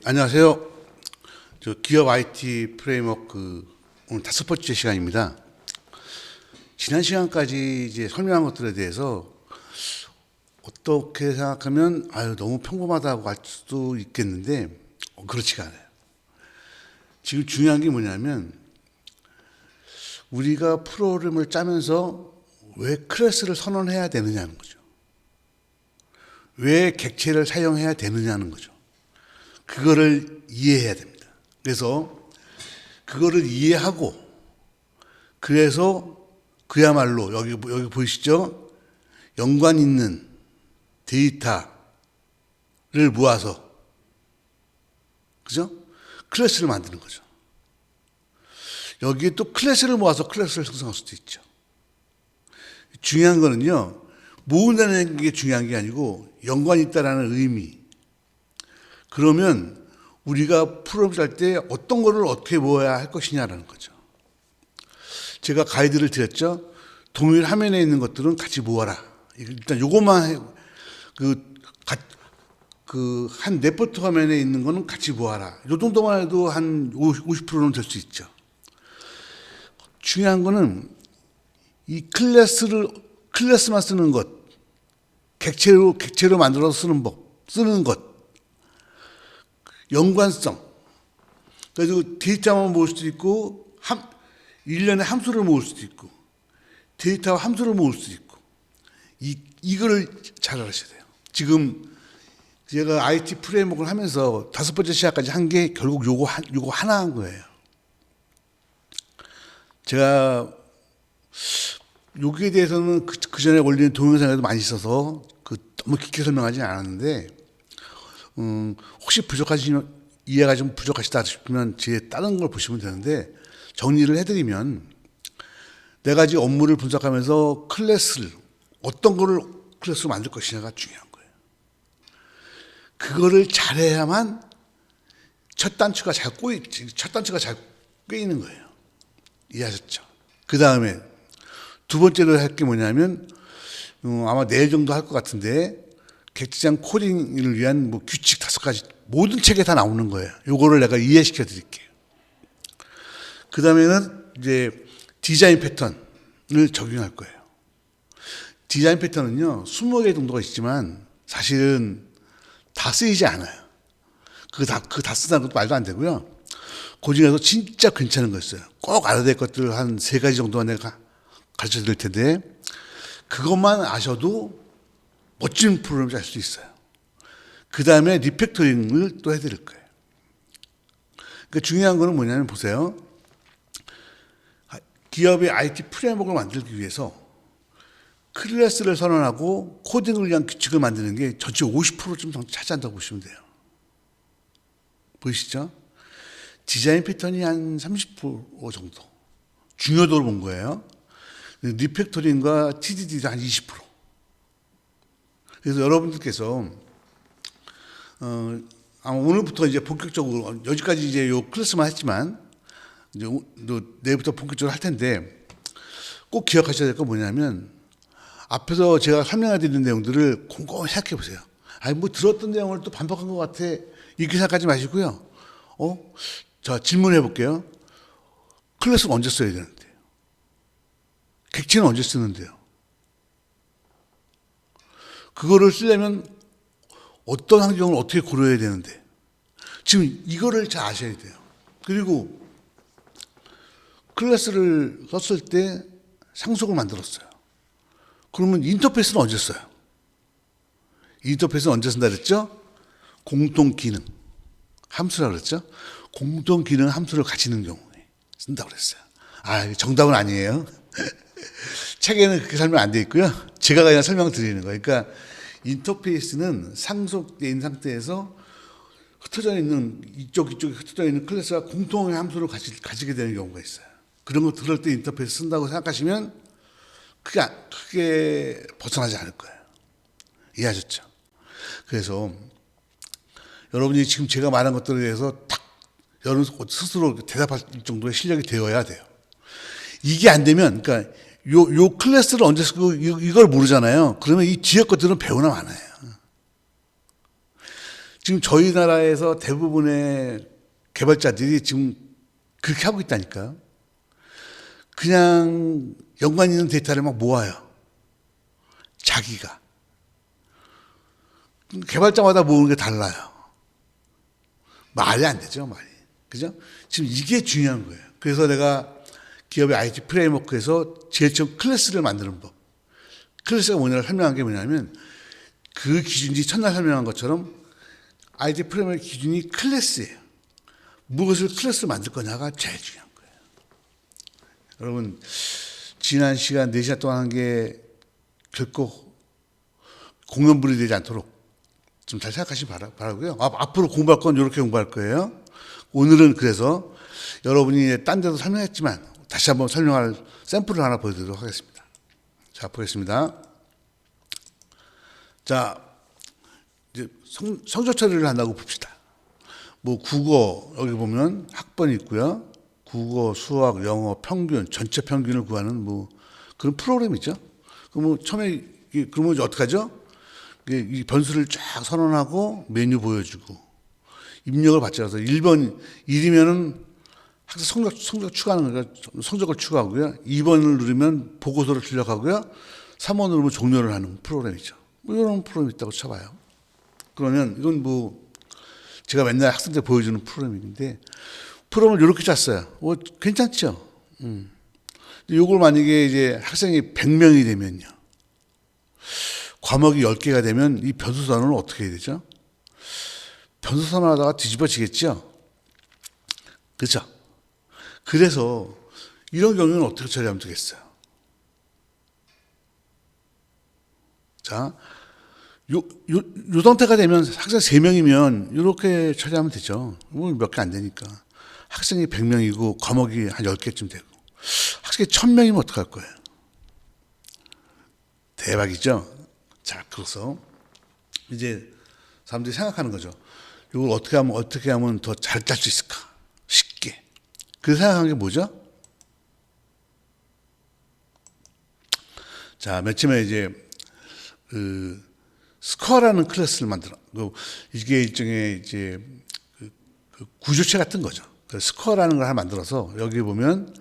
안녕하세요. 저 기업 IT 프레임워크 오늘 5번째 시간입니다. 지난 시간까지 이제 설명한 것들에 대해서 어떻게 생각하면 너무 평범하다고 할 수도 있겠는데 그렇지가 않아요. 지금 중요한 게 뭐냐면 우리가 프로그램을 짜면서 왜 클래스를 선언해야 되느냐는 거죠. 왜 객체를 사용해야 되느냐는 거죠. 그거를 이해해야 됩니다. 그래서 그거를 이해하고 그래서 그야말로 여기 보이시죠? 연관 있는 데이터를 모아서 그죠? 클래스를 만드는 거죠. 여기에 또 클래스를 모아서 클래스를 생성할 수도 있죠. 중요한 거는요, 모은다는 게 중요한 게 아니고 연관이 있다라는 의미. 그러면 우리가 프로그램 짤 때 어떤 거를 어떻게 모아야 할 것이냐라는 거죠. 제가 가이드를 드렸죠. 동일 화면에 있는 것들은 같이 모아라. 일단 요것만 한 레포트 화면에 있는 거는 같이 모아라. 요 정도만 해도 한 50%는 될 수 있죠. 중요한 거는 이 클래스만 쓰는 것, 객체로 만들어서 쓰는 것, 연관성. 그래서 데이터만 모을 수도 있고, 일련의 함수를 모을 수도 있고, 데이터와 함수를 모을 수도 있고, 이거를 잘 알아셔야 돼요. 지금 제가 IT 프레임워크를 하면서 5번째 시간까지 한 게 결국 요거 하나 한 거예요. 제가 여기에 대해서는 그 전에 올린 동영상에도 많이 있어서 너무 깊게 설명하지 않았는데, 혹시 이해가 좀 부족하시다 싶으면 제 다른 걸 보시면 되는데, 정리를 해드리면, 내가 지금 업무를 분석하면서 어떤 거를 클래스로 만들 것이냐가 중요한 거예요. 그거를 잘해야만 첫 단추가 잘 꿰이는 거예요. 이해하셨죠? 그 다음에 두 번째로 할 게 뭐냐면, 아마 내일 정도 할 것 같은데, 객지장 코딩을 위한 규칙 5가지, 모든 책에 다 나오는 거예요. 요거를 내가 이해시켜 드릴게요. 그 다음에는 이제 디자인 패턴을 적용할 거예요. 디자인 패턴은요, 20개 정도가 있지만, 사실은 다 쓰이지 않아요. 그거 다 쓴다는 것도 말도 안 되고요. 그 중에서 진짜 괜찮은 거 있어요. 꼭 알아야 될 것들을 한 3가지 정도만 내가 가르쳐 드릴 텐데, 그것만 아셔도 멋진 프로그램을 짤 수 있어요. 그 다음에 리팩토링을 또 해드릴 거예요. 그러니까 중요한 거는 뭐냐면 보세요. 기업의 IT 프레임워크를 만들기 위해서 클래스를 선언하고 코딩을 위한 규칙을 만드는 게 전체 50%좀 차지한다고 보시면 돼요. 보이시죠? 디자인 패턴이 한 30% 정도. 중요도를 본 거예요. 리팩토링과 TDD도 한 20%. 그래서 여러분들께서 아마 오늘부터 이제 본격적으로 여기까지 이제 요 클래스만 했지만 이제 내일부터 본격적으로 할 텐데 꼭 기억하셔야 될 건 뭐냐면 앞에서 제가 설명해 드린 내용들을 곰곰이 생각해 보세요. 들었던 내용을 또 반복한 것 같아. 이렇게 생각하지 마시고요. 자, 질문해 볼게요. 클래스는 언제 써야 되는데? 객체는 언제 쓰는데요? 그거를 쓰려면 어떤 환경을 어떻게 고려해야 되는데? 지금 이거를 잘 아셔야 돼요. 그리고 클래스를 썼을 때 상속을 만들었어요. 그러면 인터페이스는 언제 써요? 인터페이스는 언제 쓴다 그랬죠? 공통 기능 함수라 그랬죠? 공통 기능 함수를 같이 넣는 경우에 쓴다고 그랬어요. 정답은 아니에요. 책에는 그렇게 설명 안 돼 있고요. 제가 그냥 설명 드리는 거예요. 그러니까 인터페이스는 상속된 상태에서 흩어져 있는 이쪽에 흩어져 있는 클래스가 공통의 함수를 가지게 되는 경우가 있어요. 그런 거 들을 때 인터페이스 쓴다고 생각하시면 크게 벗어나지 않을 거예요. 이해하셨죠? 그래서 여러분이 지금 제가 말한 것들에 대해서 여러분 스스로 대답할 정도의 실력이 되어야 돼요. 이게 안 되면, 그러니까 요 클래스를 언제 쓰고 이걸 모르잖아요. 그러면 이 뒤에 것들은 배우나 마나요. 지금 저희 나라에서 대부분의 개발자들이 지금 그렇게 하고 있다니까요. 그냥 연관 있는 데이터를 막 모아요. 자기가. 개발자마다 모으는 게 달라요. 말이 안 되죠, 말이. 그죠? 지금 이게 중요한 거예요. 그래서 내가 기업의 IT 프레임워크에서 제일 처음 클래스를 만드는 법. 클래스가 뭐냐를 설명한 게 뭐냐면 그 기준이 첫날 설명한 것처럼 IT 프레임워크 기준이 클래스예요. 무엇을 클래스로 만들 거냐가 제일 중요한 거예요. 여러분, 지난 시간 4시간 동안 한 게 결코 공연불이 되지 않도록 좀 잘 생각하시기 바라고요. 앞으로 공부할 건 이렇게 공부할 거예요. 오늘은 그래서 여러분이 딴 데도 설명했지만 다시 한번 설명할 샘플을 하나 보여드리도록 하겠습니다. 자, 보겠습니다. 자, 이제 성적 처리를 한다고 봅시다. 뭐 국어 여기 보면 학번이 있고요. 국어, 수학, 영어 평균, 전체 평균을 구하는 뭐 그런 프로그램이죠. 그럼 처음에 그러면 어떻게 하죠? 이 변수를 쫙 선언하고 메뉴 보여주고 입력을 받지 않아서 1번 1이면은 항상 성적 추가하는 거니까 성적을 추가하고요. 2번을 누르면 보고서를 출력하고요. 3번 누르면 종료를 하는 프로그램이죠. 뭐 이런 프로그램이 있다고 쳐봐요. 그러면 이건 뭐 제가 맨날 학생들 보여주는 프로그램인데 프로그램을 이렇게 짰어요. 괜찮죠? 이걸 만약에 이제 학생이 100명이 되면요. 과목이 10개가 되면 이 변수 선언을 어떻게 해야 되죠? 변수 선언하다가 뒤집어지겠죠? 그렇죠? 그래서 이런 경우는 어떻게 처리하면 되겠어요? 자, 요 상태가 되면 학생 3명이면 이렇게 처리하면 되죠. 뭐 몇 개 안 되니까. 학생이 100명이고 과목이 한 10개쯤 되고. 학생이 1000명이면 어떡할 거예요? 대박이죠? 자, 그래서 이제 사람들이 생각하는 거죠. 이걸 어떻게 하면 더 잘 짤 수 있을까? 쉽게. 그 생각한 게 뭐죠? 자, 맨 처음에 이제 스코어라는 클래스를 만들어. 이게 일종의 이제 그 구조체 같은 거죠. 그 스코어라는 걸 하나 만들어서 여기 보면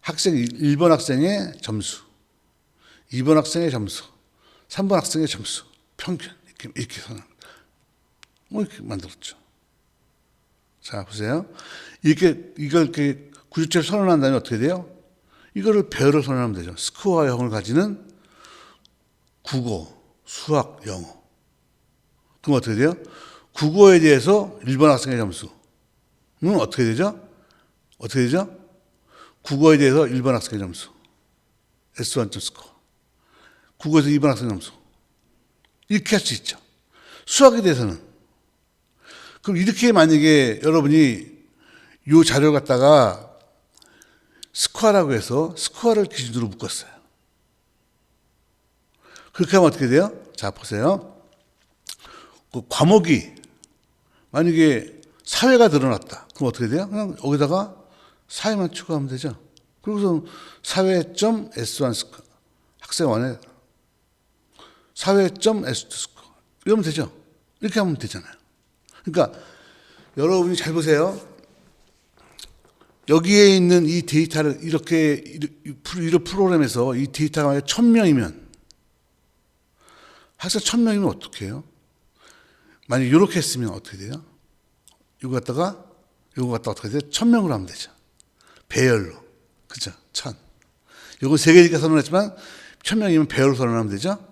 1번 학생의 점수, 2번 학생의 점수, 3번 학생의 점수, 평균 이렇게 선언. 이렇게 만들었죠. 자, 보세요. 이걸 이렇게 구조체를 선언한 다음에 어떻게 돼요? 이거를 배열을 선언하면 되죠. 스코어형을 가지는 국어, 수학, 영어. 그럼 어떻게 돼요? 국어에 대해서 1번 학생의 점수는 어떻게 되죠? 어떻게 되죠? 국어에 대해서 1번 학생의 점수. S1 스코어. 국어에서 2번 학생의 점수. 이렇게 할 수 있죠. 수학에 대해서는. 그럼 이렇게 만약에 여러분이 이 자료를 갖다가 스코어라고 해서 스코어를 기준으로 묶었어요. 그렇게 하면 어떻게 돼요? 자, 보세요. 그 과목이 만약에 사회가 늘어났다. 그럼 어떻게 돼요? 그냥 여기다가 사회만 추가하면 되죠. 그리고서 사회.S1 스코어. 학생 원에 사회.S2 스코어. 이러면 되죠. 이렇게 하면 되잖아요. 그러니까 여러분이 잘 보세요. 여기에 있는 이 데이터를 이렇게 이런 프로그램에서 이 데이터가 만약 1000명이면 학생 1000명이면 어떻게 해요? 만약 이렇게 했으면 어떻게 돼요? 이거 갖다가 어떻게 돼요? 1000명으로 하면 되죠. 배열로. 그죠? 1000. 이거 3개니까 선언했지만 1000명이면 배열로 선언하면 되죠?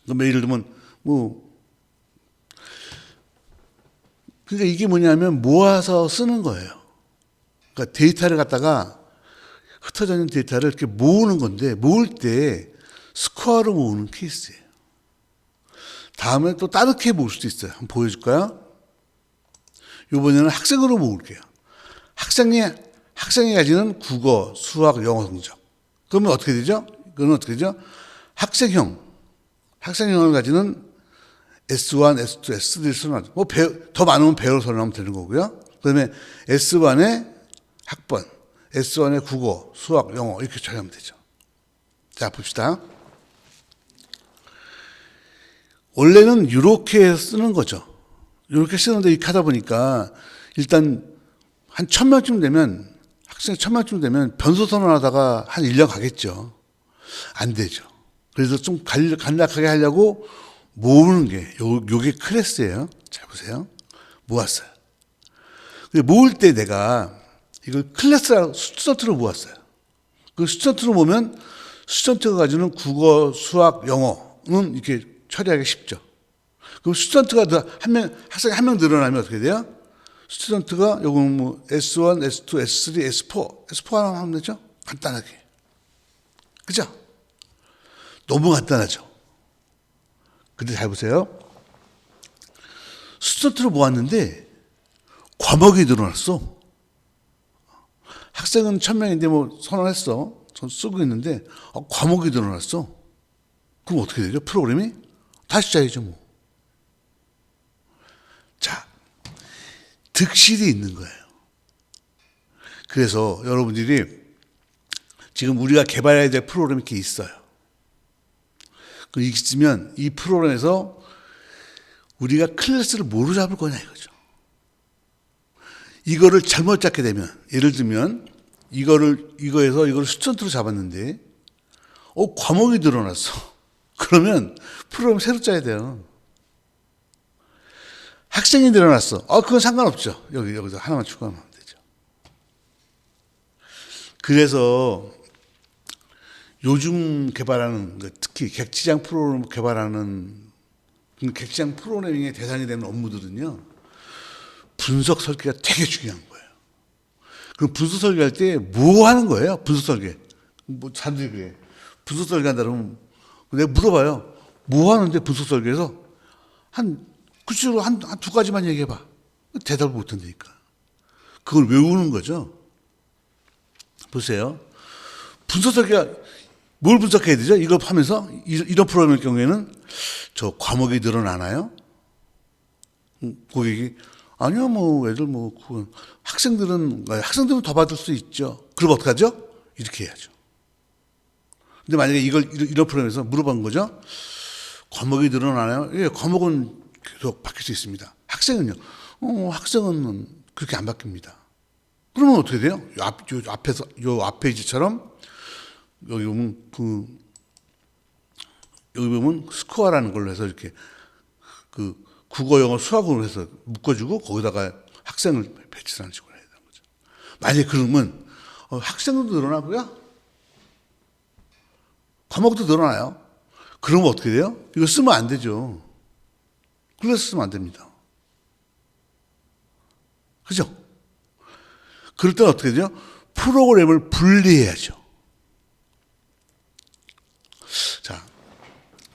그럼 예를 들면 그러니까 이게 뭐냐면 모아서 쓰는 거예요. 그러니까 데이터를 갖다가 흩어져 있는 데이터를 이렇게 모으는 건데 모을 때 스코어로 모으는 케이스예요. 다음에 또 다르게 모을 수도 있어요. 한번 보여줄까요? 이번에는 학생으로 모을게요. 학생이 가지는 국어, 수학, 영어 성적. 그러면 어떻게 되죠? 그건 어떻게 되죠? 학생형을 가지는 S1, S2, S3를 선언하죠. 더 많으면 배열로 선언하면 되는 거고요. 그 다음에 S1의 학번, S1의 국어, 수학, 영어 이렇게 처리하면 되죠. 자, 봅시다. 원래는 이렇게 쓰는 거죠. 이렇게 쓰는데 이렇게 하다 보니까 일단 한 1000명쯤 되면, 학생 1000명쯤 되면 변소 선언하다가 한 1년 가겠죠. 안 되죠. 그래서 좀 간략하게 하려고 모으는 게, 요게 클래스예요. 잘 보세요. 모았어요. 근데 모을 때 내가 이걸 클래스라고 스튜던트로 모았어요. 그 스튜던트로 모으면 스튜던트가 가지는 국어, 수학, 영어는 이렇게 처리하기 쉽죠. 그럼 스튜던트가 학생이 한 명 늘어나면 어떻게 돼요? 스튜던트가 요거는 뭐 S1, S2, S3, S4, S4 하나 하면 되죠? 간단하게. 그죠? 너무 간단하죠? 근데 잘 보세요. 스튜던트로 모았는데 과목이 늘어났어. 학생은 1000명인데 뭐 선언했어. 전 쓰고 있는데 과목이 늘어났어. 그럼 어떻게 되죠? 프로그램이 다시 짜야죠 뭐. 자, 득실이 있는 거예요. 그래서 여러분들이 지금 우리가 개발해야 될 프로그램이 이렇게 있어요. 그 있으면 이 프로그램에서 우리가 클래스를 뭐로 잡을 거냐 이거죠. 이거를 잘못 잡게 되면, 예를 들면 이거를 스튜던트로 잡았는데 과목이 늘어났어. 그러면 프로그램 새로 짜야 돼요. 학생이 늘어났어. 그건 상관없죠. 여기서 하나만 추가하면 되죠. 그래서 요즘 개발하는, 특히 객지장 프로그램 개발하는, 객지장 프로그래밍의 대상이 되는 업무들은요, 분석 설계가 되게 중요한 거예요. 그럼 분석 설계할 때 뭐 하는 거예요? 분석 설계. 뭐 사람들이 그래. 분석 설계한다 그러면 내가 물어봐요. 뭐 하는데 분석 설계에서 구체적으로 한 두 가지만 얘기해봐. 대답을 못 한다니까. 그걸 외우는 거죠. 보세요. 분석 설계가 뭘 분석해야 되죠? 이걸 하면서 이런 프로그램일 경우에는 저 과목이 늘어나나요? 고객이 아니요, 뭐 애들 학생들은 더 받을 수 있죠. 그럼 어떡하죠? 이렇게 해야죠. 근데 만약에 이런 프로그램에서 물어본 거죠. 과목이 늘어나나요? 예, 과목은 계속 바뀔 수 있습니다. 학생은요? 학생은 그렇게 안 바뀝니다. 그러면 어떻게 돼요? 요 앞 페이지처럼 여기 보면 스코어라는 걸로 해서 이렇게 국어, 영어, 수학으로 해서 묶어주고 거기다가 학생을 배치하는 식으로 해야 되는 거죠. 만약에 그러면 학생도 늘어나고요. 과목도 늘어나요. 그러면 어떻게 돼요? 이거 쓰면 안 되죠. 클래스 쓰면 안 됩니다. 그죠? 그럴 때는 어떻게 되죠? 프로그램을 분리해야죠. 자,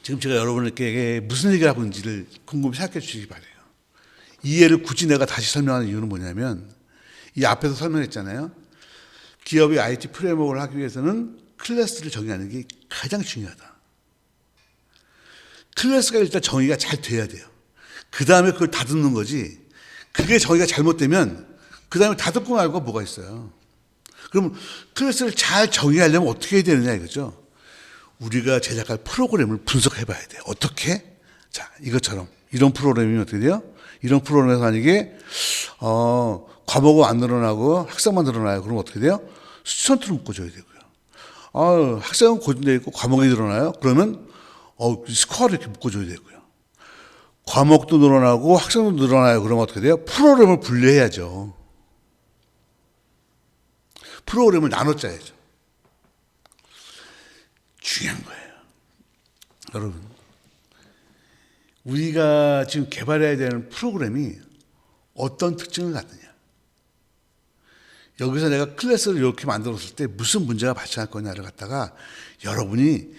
지금 제가 여러분에게 무슨 얘기를 하고 있는지를 궁금히 생각해 주시기 바래요. 이 예를 굳이 내가 다시 설명하는 이유는 뭐냐면, 이 앞에서 설명했잖아요. 기업이 IT 프레임워크를 하기 위해서는 클래스를 정의하는 게 가장 중요하다. 클래스가 일단 정의가 잘 돼야 돼요. 그 다음에 그걸 다듬는 거지. 그게 정의가 잘못되면 그 다음에 다듬고 말고 뭐가 있어요. 그럼 클래스를 잘 정의하려면 어떻게 해야 되느냐 이거죠. 우리가 제작할 프로그램을 분석해 봐야 돼요. 어떻게? 자, 이것처럼. 이런 프로그램이면 어떻게 돼요? 이런 프로그램에서 만약에, 과목은 안 늘어나고 학생만 늘어나요. 그럼 어떻게 돼요? 스튜던트를 묶어줘야 되고요. 학생은 고정되어 있고 과목이 늘어나요. 그러면, 스코어를 이렇게 묶어줘야 되고요. 과목도 늘어나고 학생도 늘어나요. 그러면 어떻게 돼요? 프로그램을 분리해야죠. 프로그램을 나눠 짜야죠. 중요한 거예요. 여러분, 우리가 지금 개발해야 되는 프로그램이 어떤 특징을 갖느냐. 여기서 내가 클래스를 이렇게 만들었을 때 무슨 문제가 발생할 거냐를 갖다가 여러분이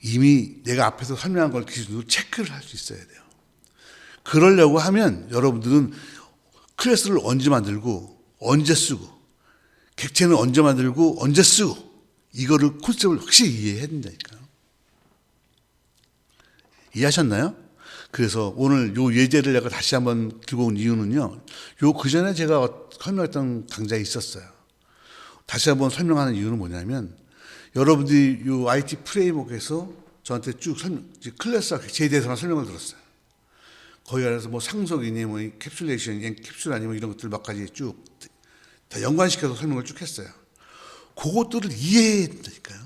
이미 내가 앞에서 설명한 걸 기준으로 체크를 할 수 있어야 돼요. 그러려고 하면 여러분들은 클래스를 언제 만들고 언제 쓰고 객체는 언제 만들고 언제 쓰고 이거를 콘셉트를 확실히 이해해야 된다니까요. 이해하셨나요? 그래서 오늘 요 예제를 내가 다시 한번 들고 온 이유는요. 그전에 제가 설명했던 강좌에 있었어요. 다시 한번 설명하는 이유는 뭐냐면 여러분들이 요 IT 프레임워크에서 저한테 쭉 클래스와 객체에 대해서만 설명을 들었어요. 거기 안에서 뭐 상속이니 뭐 캡슐레이션, 캡슐 아니면 이런 것들 몇 가지 쭉 다 연관시켜서 설명을 쭉 했어요. 그것들을 이해해야 된다니까요.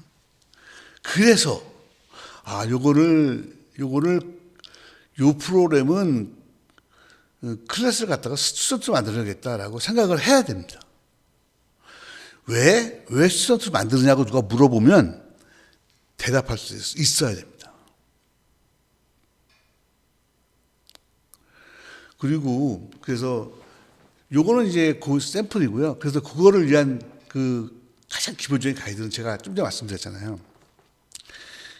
그래서 요 프로그램은 클래스를 갖다가 스튜던트로 만들어야겠다라고 생각을 해야 됩니다. 왜 스튜던트로 만드느냐고 누가 물어보면 대답할 수 있어야 됩니다. 그리고 그래서 요거는 이제 그 샘플이고요. 그래서 그거를 위한 그 가장 기본적인 가이드는 제가 좀 전에 말씀드렸잖아요.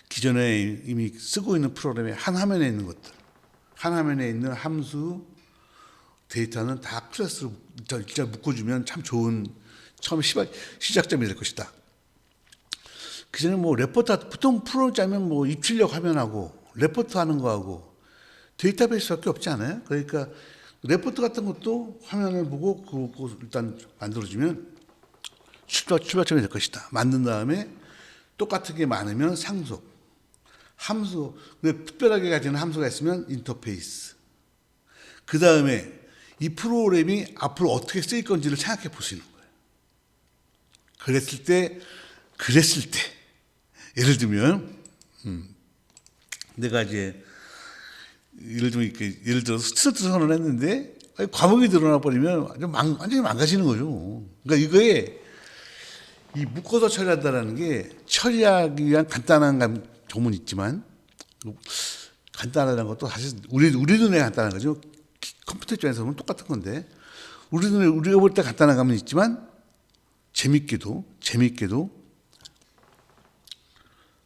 기존에 이미 쓰고 있는 프로그램의 한 화면에 있는 것들, 한 화면에 있는 함수, 데이터는 다 클래스로 일단 묶어주면 참 좋은 처음 시작점이 될 것이다. 그전에 뭐 레포트, 보통 프로그램 짜면 뭐 입출력 화면하고 레포트 하는 거하고 데이터베이스밖에 없지 않아요? 그러니까 레포트 같은 것도 화면을 보고 그거 일단 만들어주면 출발점이 될 것이다. 만든 다음에 똑같은 게 많으면 상속, 함수, 근데 특별하게 가지는 함수가 있으면 인터페이스. 그 다음에 이 프로그램이 앞으로 어떻게 쓰일 건지를 생각해 보시는 거예요. 그랬을 때, 예를 들면, 내가 이제, 예를 들어서 스튜던트 선언을 했는데, 과목이 드러나 버리면 완전히 망가지는 거죠. 그러니까 이거에, 이 묶어서 처리한다는 게 처리하기 위한 간단한 조문이 있지만, 간단하다는 것도 사실 우리 눈에 간단한 거죠. 컴퓨터 입장에서 보면 똑같은 건데, 우리가 볼 때 간단한 감은 있지만, 재밌게도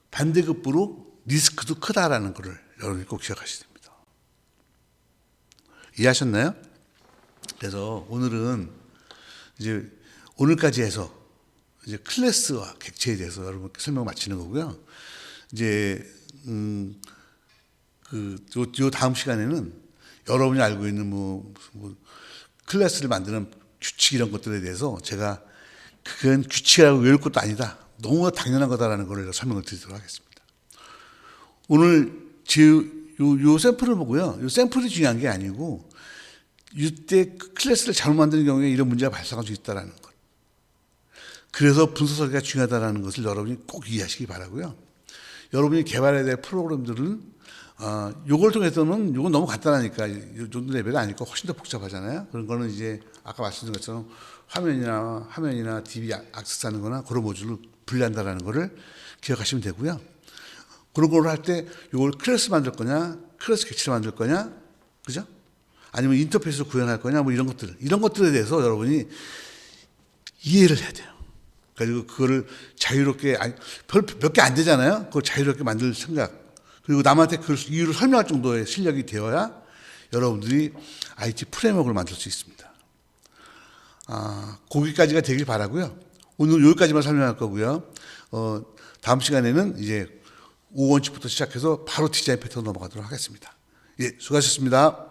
반대급부로 리스크도 크다라는 것을 여러분이 꼭 기억하셔야 됩니다. 이해하셨나요? 그래서 오늘은 이제 오늘까지 해서 이제 클래스와 객체에 대해서 여러분께 설명 마치는 거고요. 이제 요 다음 시간에는 여러분이 알고 있는 뭐 클래스를 만드는 규칙 이런 것들에 대해서 제가 그건 규칙이라고 외울 것도 아니다. 너무나 당연한 거다라는 걸 설명을 드리도록 하겠습니다. 오늘 요 샘플을 보고요. 요 샘플이 중요한 게 아니고 이때 클래스를 잘못 만드는 경우에 이런 문제가 발생할 수 있다는 것. 그래서 분석 설계가 중요하다는 것을 여러분이 꼭 이해하시기 바라고요. 여러분이 개발해야 될 프로그램들은 요걸 통해서는 요건 너무 간단하니까 이 정도 레벨이 아니고 훨씬 더 복잡하잖아요. 그런 거는 이제 아까 말씀드린 것처럼 화면이나 DB 액세스하는 거나 그런 모듈을 분리한다라는 거를 기억하시면 되고요. 그런 걸 할 때 요걸 클래스 만들 거냐, 클래스 객체를 만들 거냐, 그죠? 아니면 인터페이스를 구현할 거냐, 뭐 이런 것들에 대해서 여러분이 이해를 해야 돼요. 그리고 그거를 자유롭게, 몇 개 안 되잖아요? 그걸 자유롭게 만들 생각. 그리고 남한테 그 이유를 설명할 정도의 실력이 되어야 여러분들이 IT 프레임워크를 만들 수 있습니다. 거기까지가 되길 바라고요. 오늘 여기까지만 설명할 거고요. 다음 시간에는 이제 5원칙부터 시작해서 바로 디자인 패턴 넘어가도록 하겠습니다. 예, 수고하셨습니다.